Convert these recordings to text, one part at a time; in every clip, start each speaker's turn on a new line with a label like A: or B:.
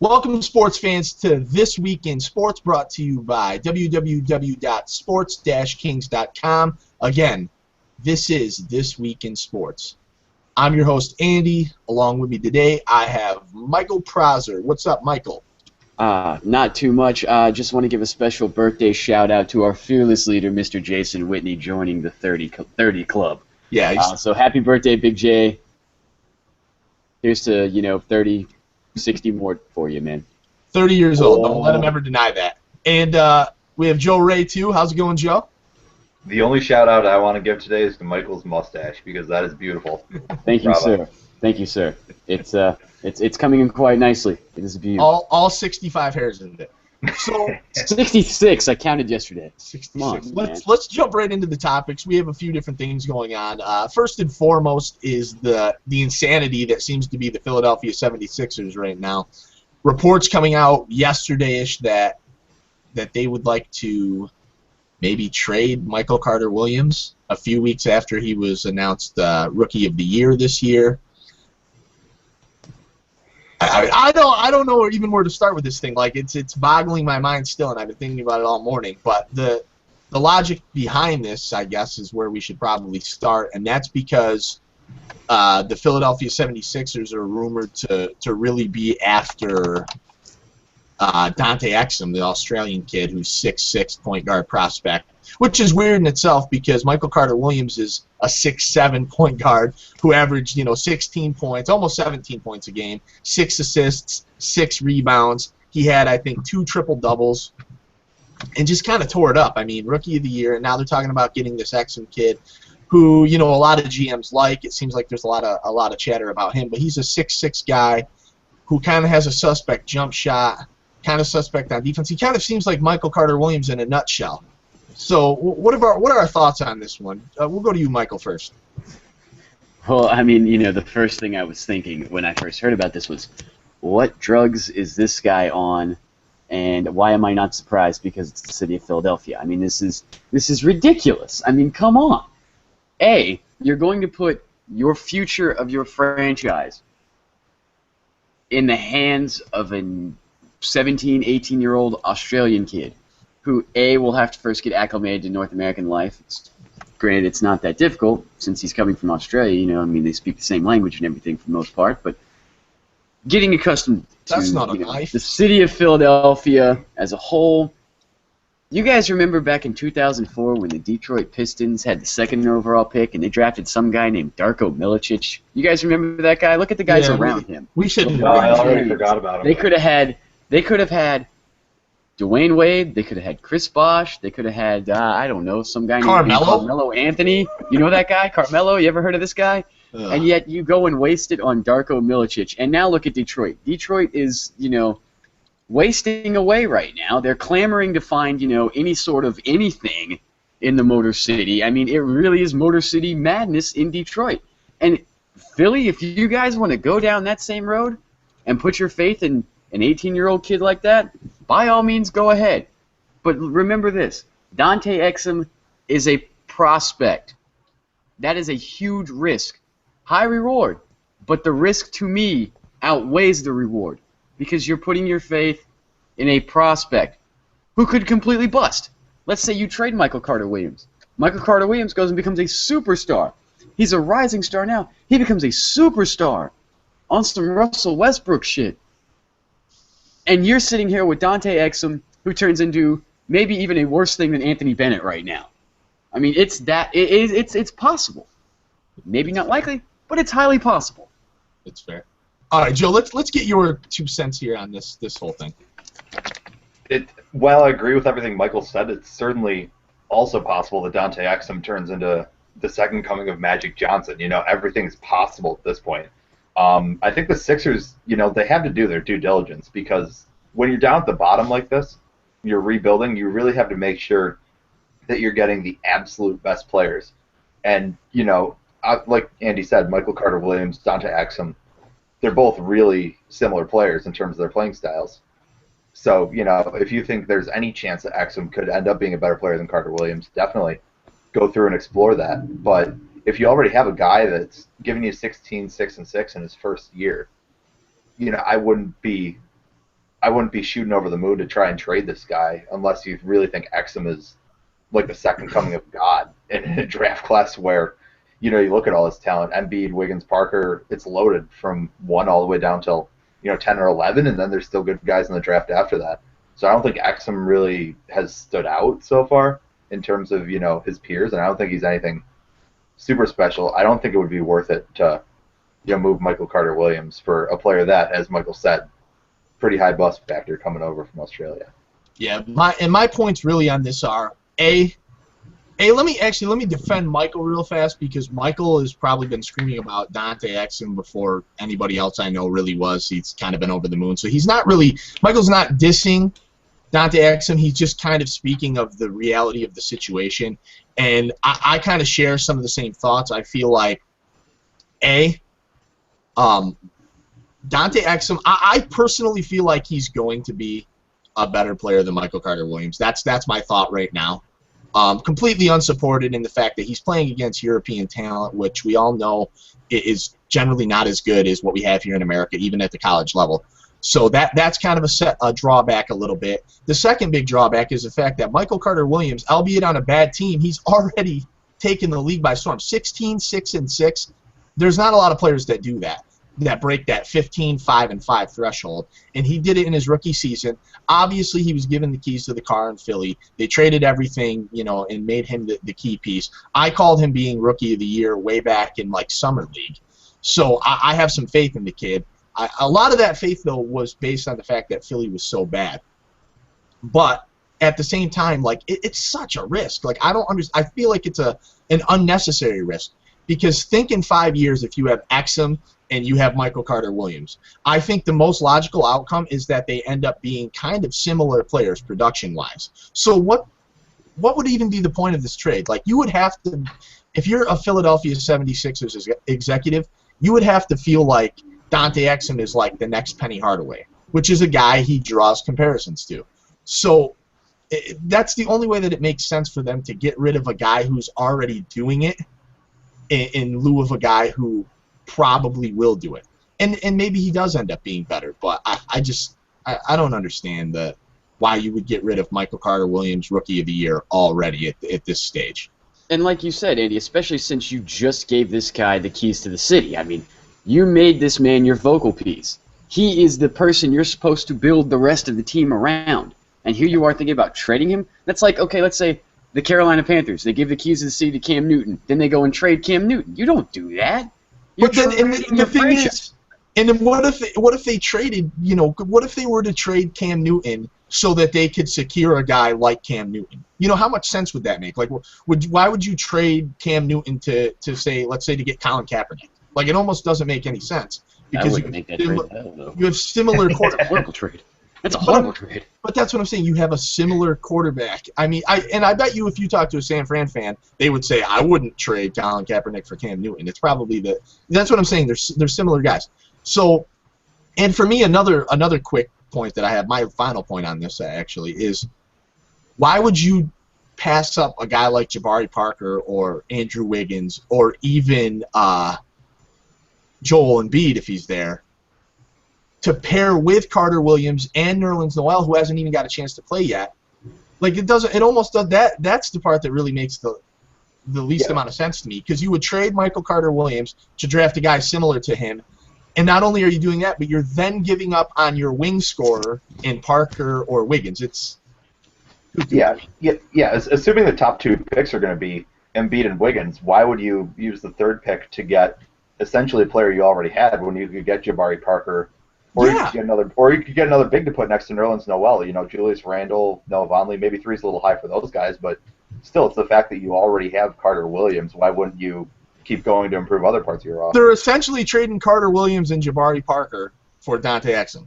A: Welcome, sports fans, to This Week in Sports, brought to you by www.sports-kings.com. Again, this is This Week in Sports. I'm your host, Andy. Along with me today, I have Michael Prosser. What's up, Michael?
B: Not too much. Just want to give a special birthday shout-out to our fearless leader, Mr. Jason Whitney, joining the 30 Club.
A: Yeah.
B: So happy birthday, Big J. Here's to, 30, 60 more for you, man.
A: 30 years old. Don't let him ever deny that. And we have Joe Ray, too. How's it going, Joe?
C: The only shout-out I want to give today is to Michael's mustache, because that is beautiful.
B: Thank you, sir. Thank you, sir. It's coming in quite nicely. It is beautiful.
A: All 65 hairs in it. So
B: 66. I counted yesterday.
A: 66. Let's jump right into the topics. We have a few different things going on. First and foremost is the insanity that seems to be the Philadelphia 76ers right now. Reports coming out yesterday-ish that they would like to maybe trade Michael Carter-Williams a few weeks after he was announced Rookie of the Year this year. I don't know even where to start with this thing. Like it's boggling my mind still, and I've been thinking about it all morning. But the logic behind this, I guess, is where we should probably start, and that's because the Philadelphia 76ers are rumored to really be after Dante Exum, the Australian kid who's 6'6" point guard prospect, which is weird in itself because Michael Carter-Williams is a 6'7" point guard who averaged 16 points, almost 17 points a game, 6 assists, 6 rebounds. He had, I think, 2 triple-doubles and just kind of tore it up. I mean, Rookie of the Year, and now they're talking about getting this Exum kid who, a lot of GMs like. It seems like there's a lot of chatter about him, but he's a 6'6" guy who kind of has a suspect jump shot, kind of suspect on defense. He kind of seems like Michael Carter-Williams in a nutshell. So what are our thoughts on this one? We'll go to you, Michael, first.
B: Well, I mean, the first thing I was thinking when I first heard about this was, what drugs is this guy on, and why am I not surprised? Because it's the city of Philadelphia. I mean, this is ridiculous. I mean, come on. A, you're going to put your future of your franchise in the hands of a 17, 18-year-old Australian kid who, A, will have to first get acclimated to North American life. Granted, it's not that difficult since he's coming from Australia. I mean, they speak the same language and everything for the most part, but getting accustomed to the city of Philadelphia as a whole. You guys remember back in 2004 when the Detroit Pistons had the second overall pick and they drafted some guy named Darko Milicic? You guys remember that guy? Look at the guys around him.
A: We should.
C: I already forgot about him.
B: They could have had Dwayne Wade. They could have had Chris Bosh. They could have had some guy named Carmelo Anthony. You know that guy, Carmelo? You ever heard of this guy? And yet you go and waste it on Darko Milicic. And now look at Detroit. Detroit is wasting away right now. They're clamoring to find any sort of anything in the Motor City. I mean, it really is Motor City madness in Detroit. And Philly, if you guys want to go down that same road and put your faith in an 18-year-old kid like that, by all means, go ahead. But remember this, Dante Exum is a prospect. That is a huge risk. High reward, but the risk to me outweighs the reward because you're putting your faith in a prospect who could completely bust. Let's say you trade Michael Carter-Williams. Michael Carter-Williams goes and becomes a superstar. He's a rising star now. He becomes a superstar on some Russell Westbrook shit. And you're sitting here with Dante Exum, who turns into maybe even a worse thing than Anthony Bennett right now. I mean, it's possible. Maybe not likely, but it's highly possible.
A: It's fair. All right, Joe, let's get your 2 cents here on this whole thing.
C: While I agree with everything Michael said, it's certainly also possible that Dante Exum turns into the second coming of Magic Johnson. Everything's possible at this point. I think the Sixers, they have to do their due diligence because when you're down at the bottom like this, you're rebuilding, you really have to make sure that you're getting the absolute best players. And, like Andy said, Michael Carter-Williams, Dante Exum, they're both really similar players in terms of their playing styles. So, if you think there's any chance that Exum could end up being a better player than Carter-Williams, definitely go through and explore that. But if you already have a guy that's giving you 16, 6, and 6 in his first year, I wouldn't be I wouldn't be shooting over the moon to try and trade this guy unless you really think Exum is like the second coming of God in a draft class where, you look at all this talent, Embiid, Wiggins, Parker, it's loaded from 1 all the way down till, 10 or 11, and then there's still good guys in the draft after that. So I don't think Exum really has stood out so far in terms of, his peers, and I don't think he's anything super special. I don't think it would be worth it to, move Michael Carter-Williams for a player that, as Michael said, pretty high bust factor coming over from Australia.
A: Yeah, my points really on this are, let me defend Michael real fast, because Michael has probably been screaming about Dante Exum before anybody else I know really was. He's kind of been over the moon. So Michael's not dissing Dante Exum. He's just kind of speaking of the reality of the situation. And I kind of share some of the same thoughts. I feel like, Dante Exum, I personally feel like he's going to be a better player than Michael Carter-Williams. That's my thought right now. Completely unsupported in the fact that he's playing against European talent, which we all know is generally not as good as what we have here in America, even at the college level. So that's kind of a drawback a little bit. The second big drawback is the fact that Michael Carter-Williams, albeit on a bad team, he's already taken the league by storm. 16, 6, and 6. There's not a lot of players that do that break that 15, 5, and 5 threshold, and he did it in his rookie season. Obviously, he was given the keys to the car in Philly. They traded everything, and made him the key piece. I called him being Rookie of the Year way back in, Summer League. So I have some faith in the kid. A lot of that faith, though, was based on the fact that Philly was so bad. But at the same time, it's such a risk. I don't understand. I feel like it's an unnecessary risk, because think in 5 years if you have Exum and you have Michael Carter-Williams. I think the most logical outcome is that they end up being kind of similar players production-wise. So what would even be the point of this trade? You would have to, if you're a Philadelphia 76ers executive, you would have to feel like Dante Exum is like the next Penny Hardaway, which is a guy he draws comparisons to. So that's the only way that it makes sense for them to get rid of a guy who's already doing it in lieu of a guy who probably will do it. And maybe he does end up being better, but I don't understand why you would get rid of Michael Carter-Williams Rookie of the Year already at this stage.
B: And like you said, Andy, especially since you just gave this guy the keys to the city. I mean, you made this man your vocal piece. He is the person you're supposed to build the rest of the team around. And here you are thinking about trading him? That's like, okay, let's say the Carolina Panthers, they give the keys to the city to Cam Newton. Then they go and trade Cam Newton. You don't do that.
A: But then, the thing is, and then what if they traded? What if they were to trade Cam Newton so that they could secure a guy like Cam Newton? How much sense would that make? Why would you trade Cam Newton to say, let's say, to get Colin Kaepernick? It almost doesn't make any sense, because you have similar
B: horrible trade. That's a horrible trade.
A: But that's what I'm saying. You have a similar quarterback. I mean, I bet you if you talk to a San Fran fan, they would say, I wouldn't trade Colin Kaepernick for Cam Newton. It's probably that's what I'm saying. They're similar guys. So, and for me, another quick point that I have, my final point on this actually is, why would you pass up a guy like Jabari Parker or Andrew Wiggins or even Joel Embiid if he's there, to pair with Carter-Williams and Nerlens Noel, who hasn't even got a chance to play yet? It almost does that. That's the part that really makes the least amount of sense to me, because you would trade Michael Carter-Williams to draft a guy similar to him, and not only are you doing that, but you're then giving up on your wing scorer in Parker or Wiggins.
C: Assuming the top 2 picks are going to be Embiid and Wiggins, why would you use the 3rd pick to get essentially a player you already had when you could get Jabari Parker? Or you could get another big to put next to Nerlens Noel. Julius Randle, Noah Vonleh. Maybe 3's a little high for those guys, but still, it's the fact that you already have Carter-Williams. Why wouldn't you keep going to improve other parts of your offense?
A: They're essentially trading Carter-Williams and Jabari Parker for Dante Exum.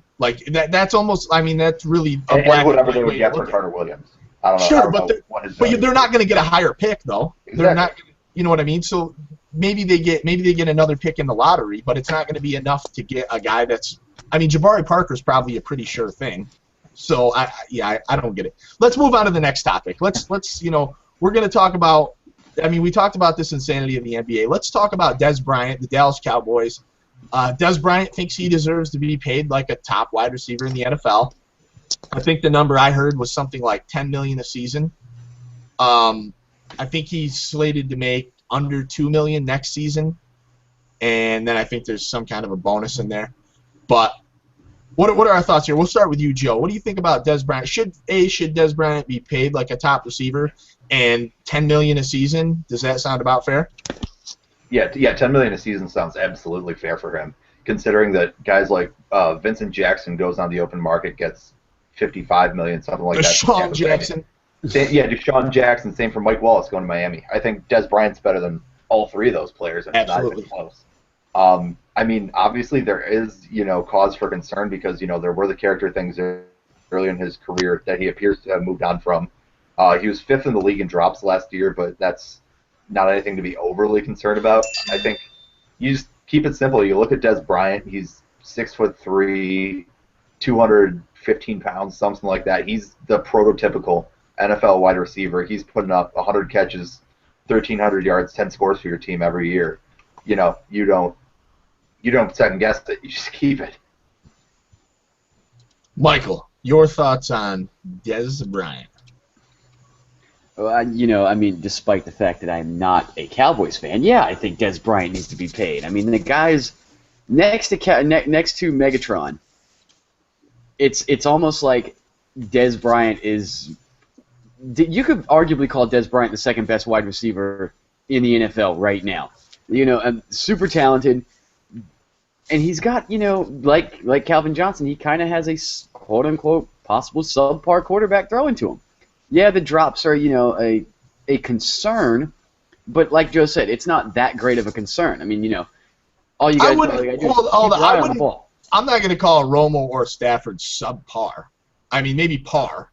A: That's almost. I mean, that's really
C: and whatever they would get for Carter-Williams. I don't know.
A: Sure, but they're not going to get a higher pick though. Exactly. They're not. You know what I mean? So maybe they get another pick in the lottery, but it's not going to be enough to get a guy that's. I mean, Jabari Parker's probably a pretty sure thing. So I don't get it. Let's move on to the next topic. Let's we're going to talk about. I mean, we talked about this insanity of the NBA. Let's talk about Dez Bryant, the Dallas Cowboys. Dez Bryant thinks he deserves to be paid like a top wide receiver in the NFL. I think the number I heard was something like $10 million a season. I think he's slated to make under $2 million next season, and then I think there's some kind of a bonus in there. But what are our thoughts here? We'll start with you, Joe. What do you think about Dez Bryant? Should Dez Bryant be paid like a top receiver and $10 million a season? Does that sound about fair?
C: Yeah, $10 million a season sounds absolutely fair for him, considering that guys like Vincent Jackson goes on the open market, gets $55 million, something like that.
A: Deshaun Jackson.
C: Deshaun Jackson. Same for Mike Wallace going to Miami. I think Dez Bryant's better than all three of those players. And
A: absolutely.
C: It's not even close. I mean, obviously there is, cause for concern because, there were the character things early in his career that he appears to have moved on from. He was 5th in the league in drops last year, but that's not anything to be overly concerned about. I think you just keep it simple. You look at Dez Bryant, he's 6'3", 215 pounds, something like that. He's the prototypical NFL wide receiver. He's putting up 100 catches, 1,300 yards, 10 scores for your team every year. You don't second guess it. You just keep it.
A: Michael, your thoughts on Dez Bryant?
B: Well, despite the fact that I'm not a Cowboys fan, yeah, I think Dez Bryant needs to be paid. I mean, the guy's next to Megatron. It's almost like Dez Bryant is. You could arguably call Dez Bryant the second best wide receiver in the NFL right now. Super talented, and he's got like Calvin Johnson, he kind of has a quote unquote possible subpar quarterback throwing to him. Yeah, the drops are a concern, but like Joe said, it's not that great of a concern. I mean, all you guys do is keep eye on the ball.
A: I'm not going to call Romo or Stafford subpar. I mean, maybe par.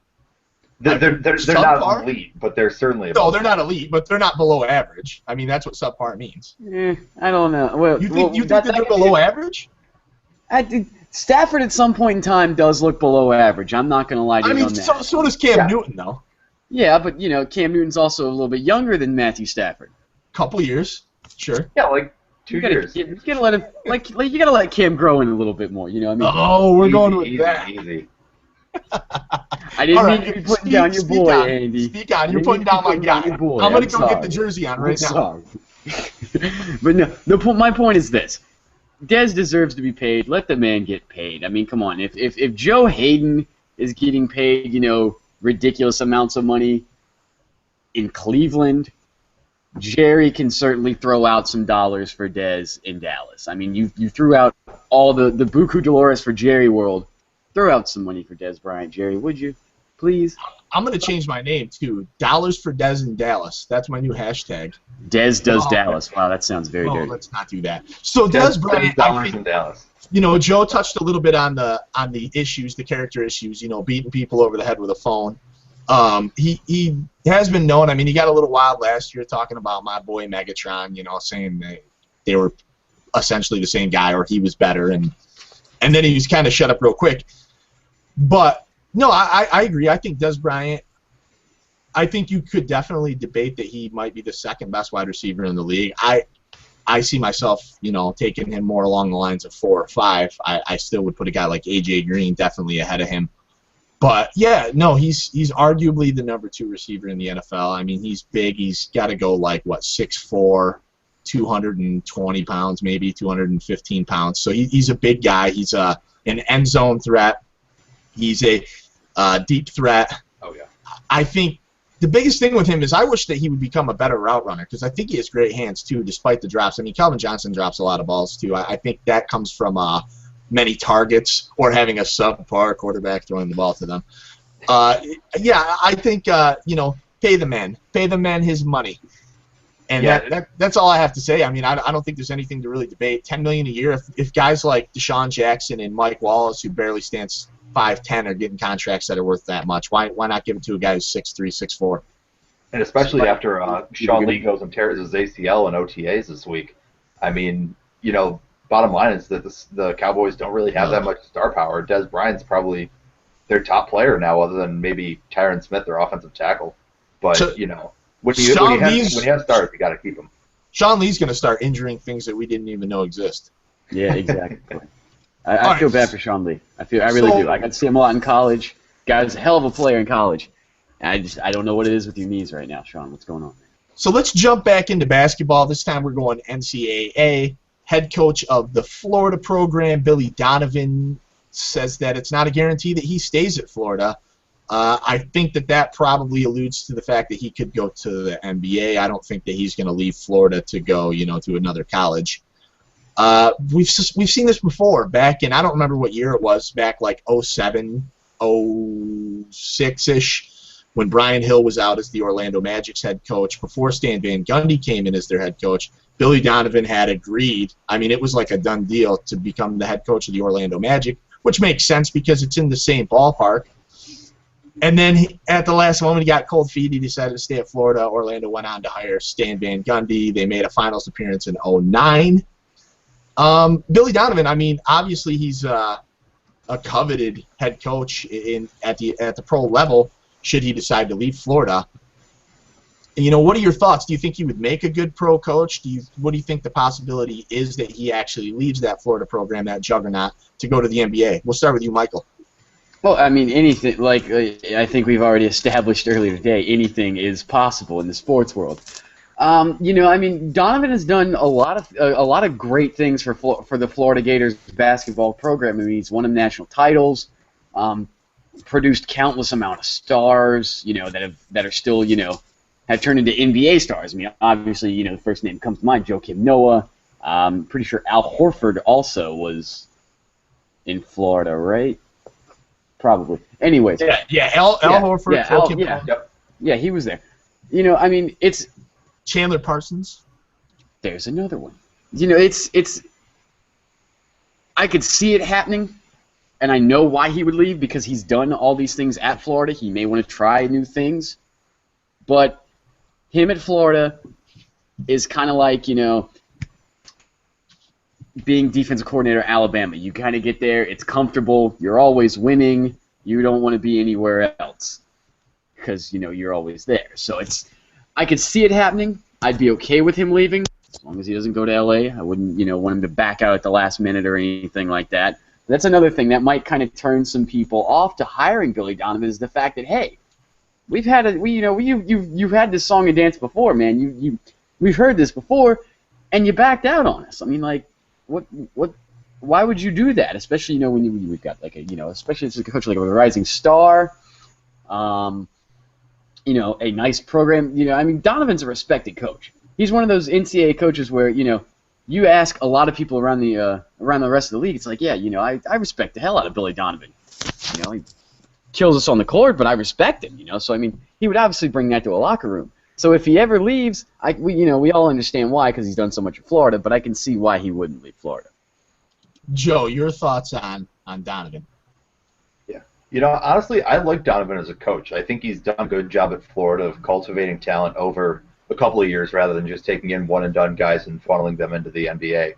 C: They're not elite, but they're certainly.
A: No, they're not elite, but they're not below average. I mean, that's what subpar means.
B: I don't know. Well,
A: you think that they're below average?
B: Stafford at some point in time does look below average. I'm not going to lie to you on that.
A: So does Cam Newton, though.
B: Yeah, but Cam Newton's also a little bit younger than Matthew Stafford.
A: Couple years, sure.
C: Yeah, like 2 years.
B: You gotta let him, you gotta let Cam grow in a little bit more.
A: Oh, we're going with that.
C: Easy.
B: I didn't mean to be putting down your boy, Andy.
A: Speak on. You're putting down my guy. I'm going to go get the jersey on right now.
B: But no, my point is this. Dez deserves to be paid. Let the man get paid. I mean, come on. If Joe Hayden is getting paid, ridiculous amounts of money in Cleveland, Jerry can certainly throw out some dollars for Dez in Dallas. I mean, you threw out all the Buku Dolores for Jerry world. Throw out some money for Dez Bryant, Jerry, would you? Please?
A: I'm going to change my name, too. Dollars for Dez in Dallas. That's my new hashtag.
B: Dez does Dallas. Wow, that sounds very dirty.
A: Let's not do that. So Dez Bryant, I think,
C: in Dallas.
A: Joe touched a little bit on the issues, the character issues, beating people over the head with a phone. He has been known. I mean, he got a little wild last year talking about my boy Megatron, saying they were essentially the same guy or he was better, and then he was kind of shut up real quick. But no, I agree. I think Dez Bryant, I think you could definitely debate that he might be the second best wide receiver in the league. I see myself, taking him more along the lines of 4 or 5. I still would put a guy like A.J. Green definitely ahead of him. But, yeah, no, he's arguably the number 2 receiver in the NFL. I mean, he's big. He's got to go 6'4", 220 pounds, maybe 215 pounds. So he's a big guy. He's an end zone threat. He's a deep threat.
C: Oh, yeah.
A: I think the biggest thing with him is I wish that he would become a better route runner because I think he has great hands, too, despite the drops. I mean, Calvin Johnson drops a lot of balls, too. I think that comes from many targets or having a subpar quarterback throwing the ball to them. Yeah, I think, pay the man. Pay the man his money. And that's all I have to say. I mean, I don't think there's anything to really debate. $10 million a year. If guys like Deshaun Jackson and Mike Wallace, who barely stands 5'10", are getting contracts that are worth that much, why not give it to a guy who's 6'3", 6'4"?
C: And especially after Sean Lee goes and tears his ACL in OTAs this week. I mean, bottom line is that the Cowboys don't really have that much star power. Dez Bryant's probably their top player now, other than maybe Tyron Smith, their offensive tackle. But when you have stars, you got to keep them.
A: Sean Lee's going to start injuring things that we didn't even know exist.
B: Yeah, exactly. I feel bad for Sean Lee. I really do. I got to see him a lot in college. Guy was a hell of a player in college. I don't know what it is with your knees right now, Sean. What's going on?
A: So let's jump back into basketball. This time we're going NCAA. Head coach of the Florida program, Billy Donovan, says that it's not a guarantee that he stays at Florida. I think that probably alludes to the fact that he could go to the NBA. I don't think that he's going to leave Florida to go, to another college. We've seen this before back in, I don't remember what year it was, back like 07, 06-ish, when Brian Hill was out as the Orlando Magic's head coach. Before Stan Van Gundy came in as their head coach, Billy Donovan had agreed. I mean, it was like a done deal to become the head coach of the Orlando Magic, which makes sense because it's in the same ballpark. And then at the last moment, he got cold feet. He decided to stay at Florida. Orlando went on to hire Stan Van Gundy. They made a finals appearance in 09. Billy Donovan, I mean, obviously he's a coveted head coach at the pro level should he decide to leave Florida. And, what are your thoughts? Do you think he would make a good pro coach? What do you think the possibility is that he actually leaves that Florida program, that juggernaut, to go to the NBA? We'll start with you, Michael.
B: Well, I mean, anything, like I think we've already established earlier today, anything is possible in the sports world. I mean, Donovan has done a lot of great things for the Florida Gators basketball program. I mean, he's won them national titles, produced countless amount of stars, that are still, have turned into NBA stars. I mean, obviously, the first name comes to mind, Joakim Noah. Pretty sure Al Horford also was in Florida, right? Probably. Anyways.
A: Yeah. Al Horford.
B: Yeah, he was there. I mean, it's
A: Chandler Parsons.
B: There's another one. It's. I could see it happening, and I know why he would leave because he's done all these things at Florida. He may want to try new things, but him at Florida is kind of like being defensive coordinator at Alabama. You kind of get there, it's comfortable, you're always winning, you don't want to be anywhere else because, you're always there. So I could see it happening. I'd be okay with him leaving as long as he doesn't go to L.A. I wouldn't, want him to back out at the last minute or anything like that. That's another thing that might kind of turn some people off to hiring Billy Donovan is the fact that, hey, you've had this song and dance before, man. We've heard this before, and you backed out on us. I mean, like, why would you do that? Especially, when we've got like especially as a coach like a rising star, a nice program. I mean, Donovan's a respected coach. He's one of those NCAA coaches where you ask a lot of people around the rest of the league. It's like, yeah, I respect the hell out of Billy Donovan. He kills us on the court, but I respect him. So I mean, he would obviously bring that to a locker room. So if he ever leaves, we all understand why because he's done so much in Florida, but I can see why he wouldn't leave Florida.
A: Joe, your thoughts on Donovan?
C: Yeah. Honestly, I like Donovan as a coach. I think he's done a good job at Florida of cultivating talent over a couple of years rather than just taking in one-and-done guys and funneling them into the NBA.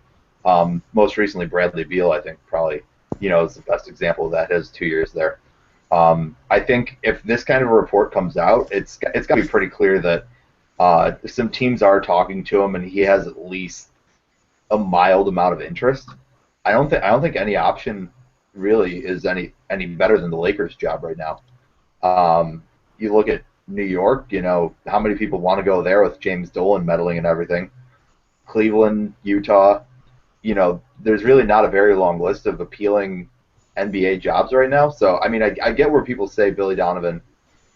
C: Most recently, Bradley Beal, I think, probably, is the best example of that, his 2 years there. I think if this kind of a report comes out, it's got to be pretty clear that some teams are talking to him, and he has at least a mild amount of interest. I don't think any option really is any better than the Lakers' job right now. You look at New York, how many people want to go there with James Dolan meddling and everything. Cleveland, Utah, there's really not a very long list of appealing NBA jobs right now. So, I mean, I get where people say Billy Donovan,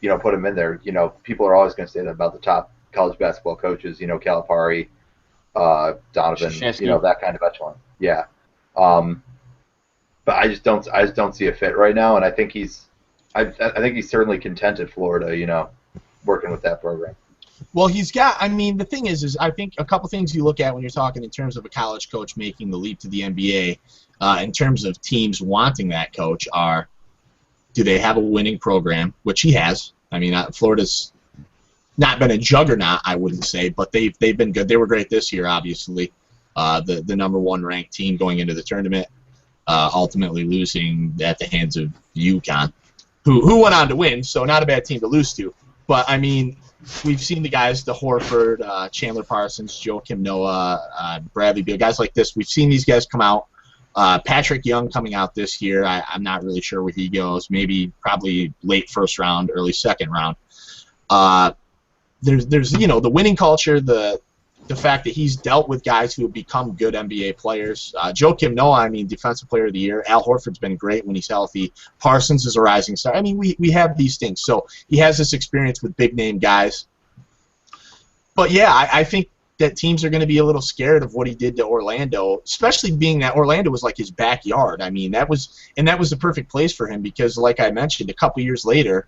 C: put him in there. People are always going to say that about the top college basketball coaches, Calipari, Donovan, that kind of echelon. Yeah. But I just don't see a fit right now, and I think he's certainly content at Florida, working with that program.
A: Well, the thing is I think a couple things you look at when you're talking in terms of a college coach making the leap to the NBA, in terms of teams wanting that coach are, do they have a winning program, which he has. I mean, Florida's not been a juggernaut, I wouldn't say, but they've been good. They were great this year, obviously. The number one ranked team going into the tournament, ultimately losing at the hands of UConn, who went on to win, so not a bad team to lose to. But, I mean, we've seen the guys, the Horford, Chandler Parsons, Joakim Noah, Bradley Beal, guys like this. We've seen these guys come out Patrick Young coming out this year, I'm not really sure where he goes. Maybe probably late first round, early second round. There's the winning culture, the fact that he's dealt with guys who have become good NBA players. Joakim Noah, Defensive Player of the Year. Al Horford's been great when he's healthy. Parsons is a rising star. We have these things. So he has this experience with big-name guys. But, yeah, I think that teams are going to be a little scared of what he did to Orlando, especially being that Orlando was like his backyard. That was the perfect place for him because, like I mentioned, a couple years later,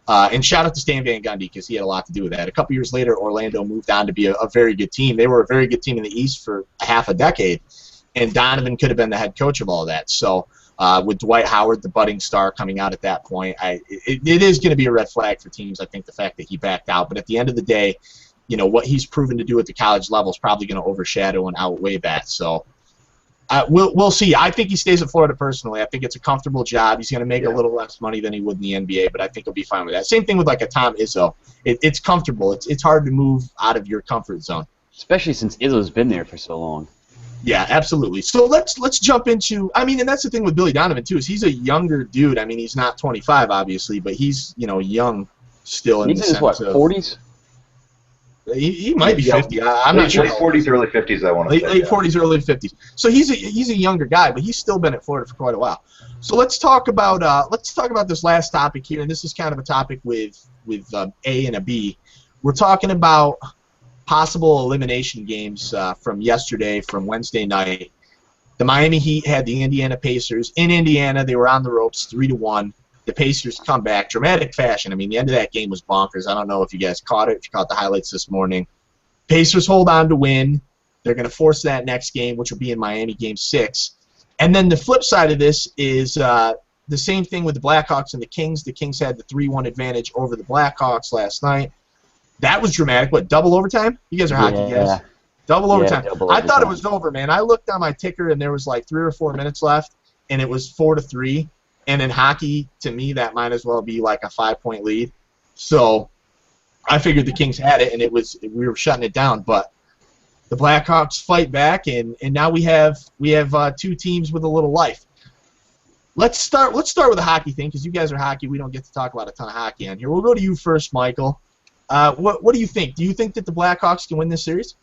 A: and shout out to Stan Van Gundy because he had a lot to do with that. A couple years later, Orlando moved on to be a very good team. They were a very good team in the East for half a decade, and Donovan could have been the head coach of all that. So with Dwight Howard, the budding star, coming out at that point, it is going to be a red flag for teams, I think, the fact that he backed out. But at the end of the day, what he's proven to do at the college level is probably going to overshadow and outweigh that. So we'll see. I think he stays at Florida personally. I think it's a comfortable job. He's going to make a little less money than he would in the NBA, but I think he'll be fine with that. Same thing with like a Tom Izzo. It's comfortable. It's hard to move out of your comfort zone.
B: Especially since Izzo's been there for so long.
A: Yeah, absolutely. So let's jump into. And that's the thing with Billy Donovan too, is he's a younger dude. He's not 25 obviously, but he's young still.
B: He's in his 40s.
A: He might be 50. I'm not sure.
C: Late 40s, early 50s, I want to say.
A: Late 40s, early 50s. So he's a younger guy, but he's still been at Florida for quite a while. So let's talk about this last topic here, and this is kind of a topic with A and a B. We're talking about possible elimination games from yesterday, from Wednesday night. The Miami Heat had the Indiana Pacers in Indiana. They were on the ropes, 3-1. The Pacers come back, dramatic fashion. The end of that game was bonkers. I don't know if you guys caught it, if you caught the highlights this morning. Pacers hold on to win. They're going to force that next game, which will be in Miami Game 6. And then the flip side of this is the same thing with the Blackhawks and the Kings. The Kings had the 3-1 advantage over the Blackhawks last night. That was dramatic. What, double overtime? You guys are hockey guys. Double overtime. I thought it was over, man. I looked on my ticker, and there was like 3 or 4 minutes left, and it was 4-3. And in hockey, to me, that might as well be like a 5-point lead. So I figured the Kings had it, and we were shutting it down. But the Blackhawks fight back, and now we have two teams with a little life. Let's start with the hockey thing because you guys are hockey. We don't get to talk about a ton of hockey on here. We'll go to you first, Michael. What do you think? Do you think that the Blackhawks can win this series?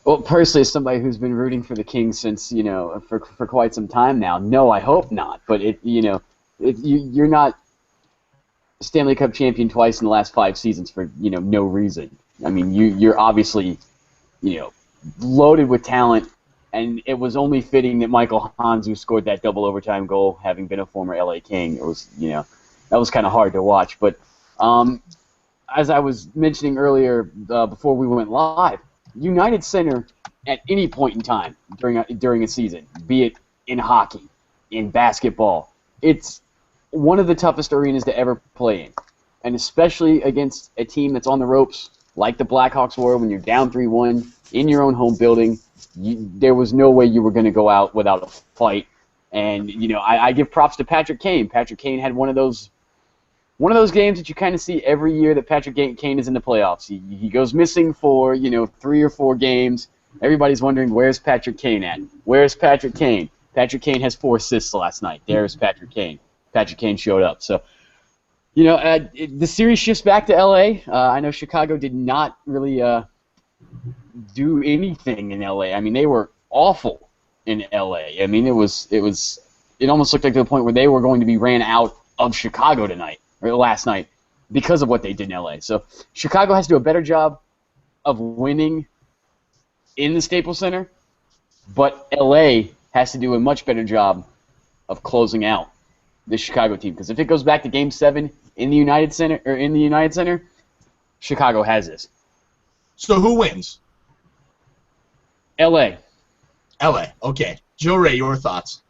B: Well, personally, as somebody who's been rooting for the Kings since for quite some time now, no, I hope not. But you're not Stanley Cup champion twice in the last 5 seasons for no reason. You're obviously loaded with talent, and it was only fitting that Michael Hanzou scored that double overtime goal, having been a former LA King. It was that was kind of hard to watch. But as I was mentioning earlier before we went live, United Center at any point in time during a season, be it in hockey, in basketball, it's one of the toughest arenas to ever play in. And especially against a team that's on the ropes like the Blackhawks were when you're down 3-1 in your own home building, there was no way you were going to go out without a fight. And, I give props to Patrick Kane. Patrick Kane had one of those games that you kind of see every year that Patrick Kane is in the playoffs. He goes missing for, 3 or 4 games. Everybody's wondering, where's Patrick Kane at? Where's Patrick Kane? Patrick Kane has 4 assists last night. There's Patrick Kane. Patrick Kane showed up. So, the series shifts back to L.A. I know Chicago did not really do anything in L.A. They were awful in L.A. It almost looked like to the point where they were going to be ran out of Chicago tonight. Or last night, because of what they did in LA. So Chicago has to do a better job of winning in the Staples Center, but LA has to do a much better job of closing out the Chicago team. Because if it goes back to Game 7 in the United Center, Chicago has this.
A: So who wins?
B: LA.
A: Okay. Joe Ray, your thoughts?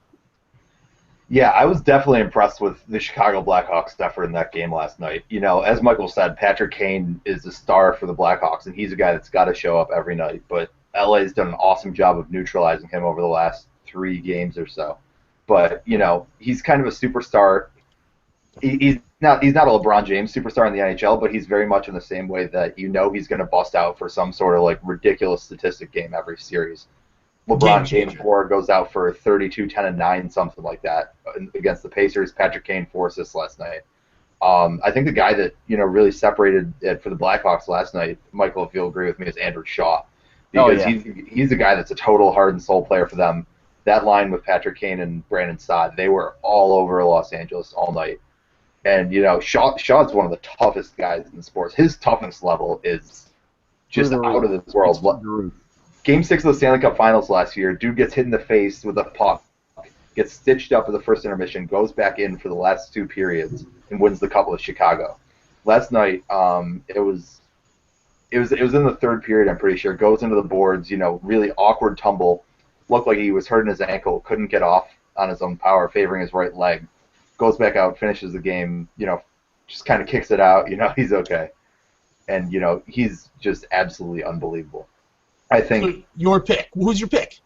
C: Yeah, I was definitely impressed with the Chicago Blackhawks effort in that game last night. As Michael said, Patrick Kane is the star for the Blackhawks, and he's a guy that's got to show up every night. But LA's done an awesome job of neutralizing him over the last 3 games or so. But, he's kind of a superstar. He's not a LeBron James superstar in the NHL, but he's very much in the same way that he's going to bust out for some sort of ridiculous statistic game every series. LeBron game 4 goes out for 32, 10, and 9, something like that against the Pacers. Patrick Kane 4 assists last night. I think the guy that really separated it for the Blackhawks last night, Michael, if you'll agree with me, is Andrew Shaw, because he's a guy that's a total heart and soul player for them. That line with Patrick Kane and Brandon Saad, they were all over Los Angeles all night. And Shaw's one of the toughest guys in sports. His toughness level is just out of this world. Game 6 of the Stanley Cup Finals last year, dude gets hit in the face with a puck, gets stitched up at the first intermission, goes back in for the last 2 periods, and wins the cup with Chicago. Last night, it was in the 3rd period, I'm pretty sure. Goes into the boards, really awkward tumble. Looked like he was hurting his ankle, couldn't get off on his own power, favoring his right leg. Goes back out, finishes the game, just kind of kicks it out, he's okay. And, he's just absolutely unbelievable. I think.
A: So your pick. Who's your pick?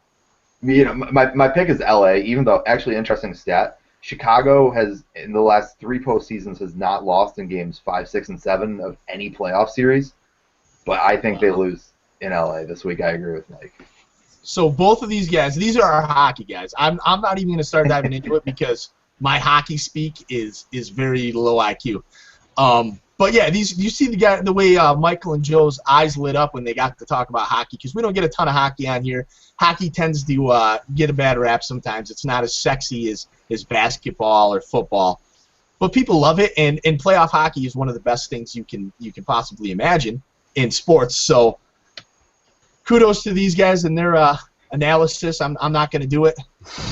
C: My pick is LA, even though, actually, interesting stat, Chicago has, in the last 3 postseasons, has not lost in games 5, 6, and 7 of any playoff series. But I think they lose in LA this week. I agree with Mike.
A: So both of these guys, these are our hockey guys. I'm not even going to start diving into it because my hockey speak is very low IQ. But yeah, you see the way Michael and Joe's eyes lit up when they got to talk about hockey, because we don't get a ton of hockey on here. Hockey tends to get a bad rap sometimes. It's not as sexy as basketball or football, but people love it, and playoff hockey is one of the best things you can possibly imagine in sports. So kudos to these guys and their analysis. I'm not going to do it.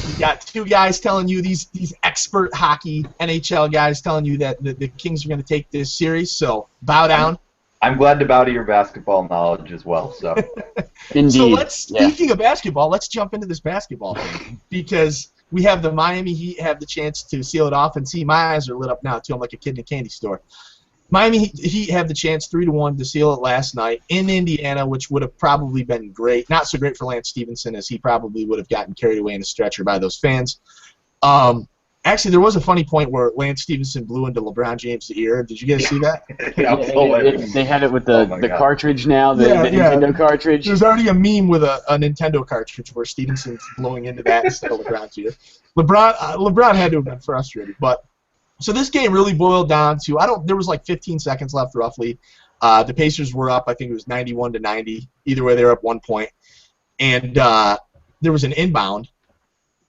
A: You got 2 guys telling you, these expert hockey NHL guys telling you that the Kings are going to take this series, so bow down.
C: I'm glad to bow to your basketball knowledge as well. So
B: Indeed.
A: So speaking of basketball, let's jump into this basketball thing, because we have the Miami Heat have the chance to seal it off, and see, my eyes are lit up now too. I'm like a kid in a candy store. Miami Heat have the chance 3-1 to seal it last night in Indiana, which would have probably been great. Not so great for Lance Stevenson, as he probably would have gotten carried away in a stretcher by those fans. Actually, there was a funny point where Lance Stevenson blew into LeBron James' ear. Did you guys see that?
B: They had it with the cartridge now, the Nintendo cartridge.
A: There's already a meme with a Nintendo cartridge where Stevenson's blowing into that instead of LeBron's ear. LeBron had to have been frustrated, but. So this game really boiled down to, there was like 15 seconds left roughly. The Pacers were up, I think it was 91-90. Either way, they were up 1 point. And there was an inbound,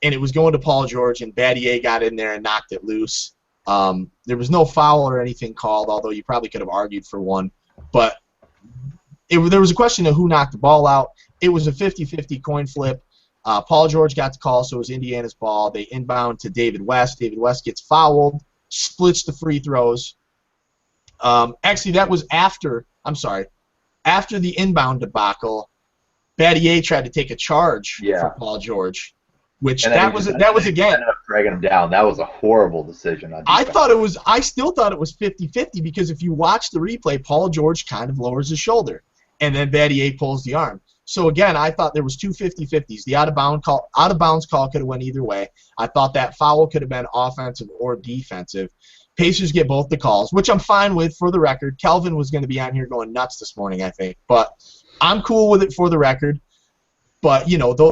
A: and it was going to Paul George, and Battier got in there and knocked it loose. There was no foul or anything called, although you probably could have argued for one. But there was a question of who knocked the ball out. It was a 50-50 coin flip. Paul George got the call, so it was Indiana's ball. They inbound to David West. David West gets fouled. Splits the free throws. Actually, that was after the inbound debacle. Battier tried to take a charge for Paul George, which that was again
C: ended up dragging him down. That was a horrible decision.
A: I still thought it was 50-50, because if you watch the replay, Paul George kind of lowers his shoulder, and then Battier pulls the arm. So again, I thought there was 2 50-50s. The out of bounds call could have went either way. I thought that foul could have been offensive or defensive. Pacers get both the calls, which I'm fine with for the record. Kelvin was going to be on here going nuts this morning, I think, but I'm cool with it for the record. But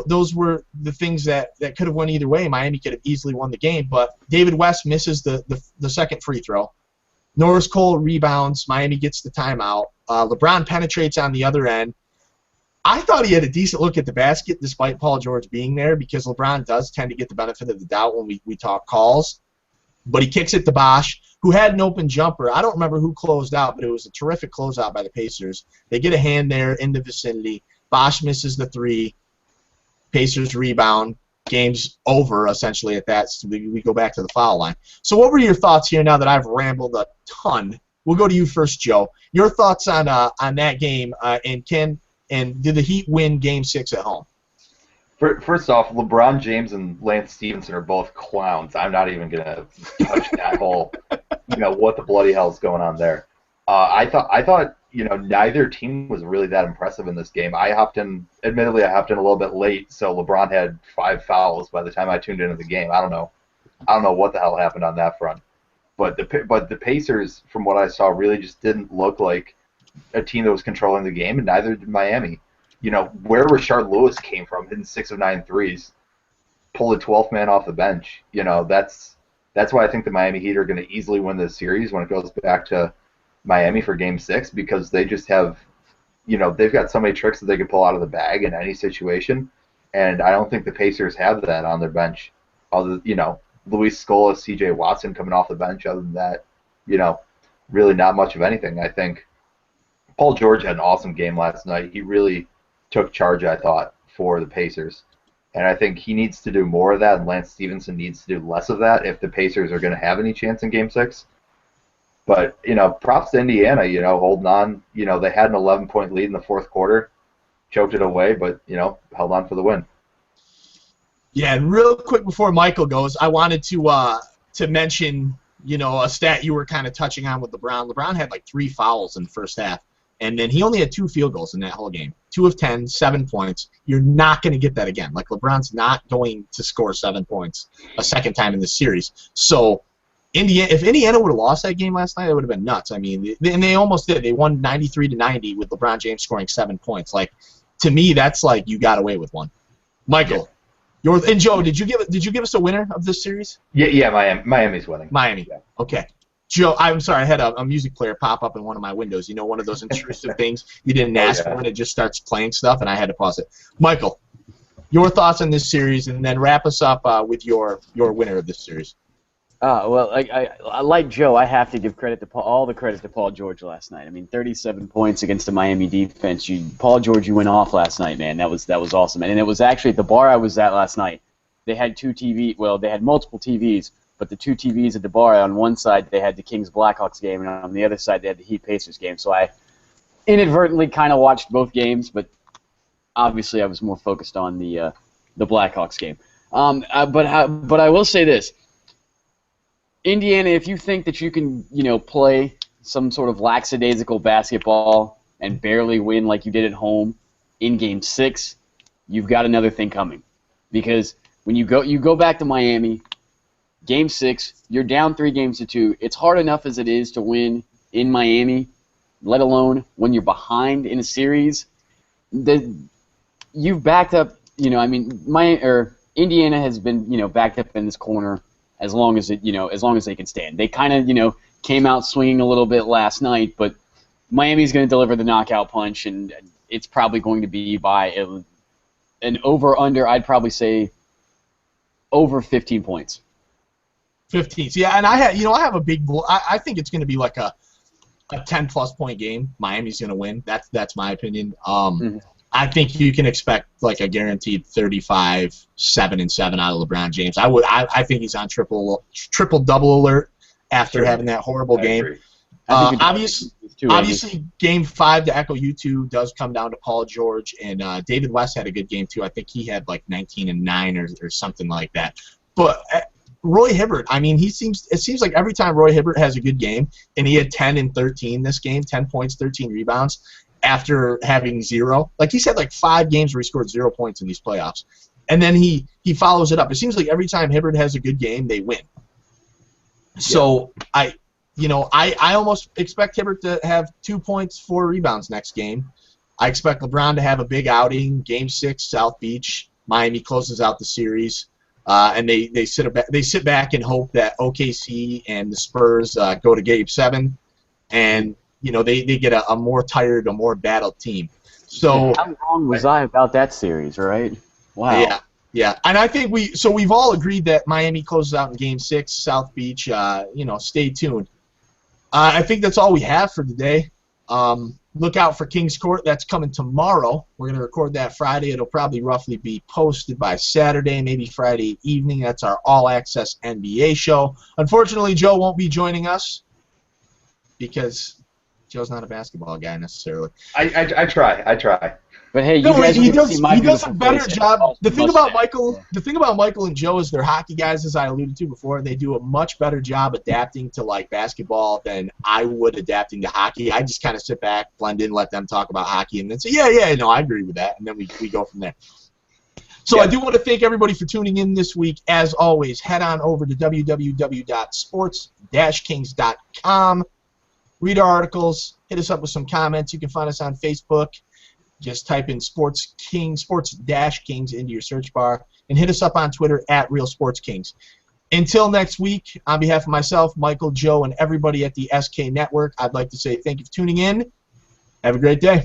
A: those were the things that could have went either way. Miami could have easily won the game, but David West misses the second free throw. Norris Cole rebounds. Miami gets the timeout. LeBron penetrates on the other end. I thought he had a decent look at the basket despite Paul George being there, because LeBron does tend to get the benefit of the doubt when we talk calls. But he kicks it to Bosh, who had an open jumper. I don't remember who closed out, but it was a terrific closeout by the Pacers. They get a hand there in the vicinity. Bosh misses the 3. Pacers rebound. Game's over, essentially, at that. So we go back to the foul line. So what were your thoughts here now that I've rambled a ton? We'll go to you first, Joe. Your thoughts on that game, and did the Heat win Game 6 at home?
C: First off, LeBron James and Lance Stevenson are both clowns. I'm not even going to touch that whole, what the bloody hell is going on there. I thought, neither team was really that impressive in this game. Admittedly, I hopped in a little bit late, so LeBron had 5 fouls by the time I tuned into the game. I don't know what the hell happened on that front. But the Pacers, from what I saw, really just didn't look like a team that was controlling the game, and neither did Miami. where Rashard Lewis came from, hitting 6 of 9 threes, pull the 12th man off the bench. That's why I think the Miami Heat are going to easily win this series when it goes back to Miami for Game 6, because they just have, they've got so many tricks that they can pull out of the bag in any situation, and I don't think the Pacers have that on their bench. Luis Scola, C.J. Watson coming off the bench. Other than that, really not much of anything. I think Paul George had an awesome game last night. He really took charge, I thought, for the Pacers. And I think he needs to do more of that, and Lance Stevenson needs to do less of that if the Pacers are going to have any chance in Game 6. But, props to Indiana, holding on. They had an 11-point lead in the fourth quarter, choked it away, but, held on for the win.
A: Yeah, and real quick before Michael goes, I wanted to mention, a stat you were kind of touching on with LeBron. LeBron had like 3 fouls in the first half, and then he only had 2 field goals in that whole game. 2 of 10, 7 points. You're not going to get that again. Like, LeBron's not going to score 7 points a second time in this series. So, if Indiana would have lost that game last night, it would have been nuts. I mean, and they almost did. They won 93-90 with LeBron James scoring 7 points. Like, to me, that's like you got away with one. Michael, and Joe, did you give us a winner of this series?
C: Yeah, Miami's winning.
A: Miami. Yeah. Okay. Joe, I'm sorry, I had a music player pop up in one of my windows. One of those intrusive things you didn't ask for, and it just starts playing stuff, and I had to pause it. Michael, your thoughts on this series, and then wrap us up with your winner of this series.
B: Well, I like Joe. I have to give all the credit to Paul George last night. I mean, 37 points against the Miami defense. Paul George, you went off last night, man. That was awesome. And it was actually at the bar I was at last night. They had 2 TVs. Well, they had multiple TVs, but the 2 TVs at the bar, on one side they had the Kings Blackhawks game, and on the other side they had the Heat Pacers game. So I inadvertently kind of watched both games, but obviously I was more focused on the Blackhawks game. But I will say this. Indiana, if you think that you can, play some sort of lackadaisical basketball and barely win like you did at home in Game 6, you've got another thing coming. Because when you go back to Miami, Game 6, you're down 3-2. It's hard enough as it is to win in Miami, let alone when you're behind in a series. You've backed up, Indiana has been, backed up in this corner as long as they can stand. They kind of, came out swinging a little bit last night, but Miami's going to deliver the knockout punch, and it's probably going to be by an over-under, I'd probably say over 15 points.
A: 15. Yeah, and I have a big – I think it's going to be like a 10-plus point game. Miami's going to win. That's my opinion. I think you can expect like a guaranteed 35, 7-7 out of LeBron James. I think he's on triple double alert after having that horrible game. Obviously, Game 5, to echo you two, does come down to Paul George, and David West had a good game too. I think he had like 19 and 9 or something like that. But Roy Hibbert, I mean, it seems like every time Roy Hibbert has a good game, and he had 10 and 13 this game, 10 points, 13 rebounds. After having 0. Like, he's had like 5 games where he scored 0 points in these playoffs. And then he follows it up. It seems like every time Hibbert has a good game, they win. So I almost expect Hibbert to have 2 points, 4 rebounds next game. I expect LeBron to have a big outing. Game 6, South Beach. Miami closes out the series. And they sit back and hope that OKC and the Spurs go to Game 7. And they get a more tired, a more battled team. So
B: how wrong was I about that series, right? Wow.
A: Yeah. And I think we've all agreed that Miami closes out in Game 6, South Beach. Stay tuned. I think that's all we have for today. Look out for Kings Court. That's coming tomorrow. We're going to record that Friday. It'll probably roughly be posted by Saturday, maybe Friday evening. That's our all-access NBA show. Unfortunately, Joe won't be joining us because Joe's not a basketball guy necessarily.
C: I try.
B: But hey,
A: he does a better job. The thing about Michael and Joe is they're hockey guys, as I alluded to before. They do a much better job adapting to like basketball than I would adapting to hockey. I just kind of sit back, blend in, let them talk about hockey, and then say, no, I agree with that, and then we go from there. So I do want to thank everybody for tuning in this week. As always, head on over to www.sports-kings.com. Read our articles. Hit us up with some comments. You can find us on Facebook. Just type in Sports Dash Kings into your search bar, and hit us up on Twitter at Real Sports Kings. Until next week, on behalf of myself, Michael, Joe, and everybody at the SK Network, I'd like to say thank you for tuning in. Have a great day.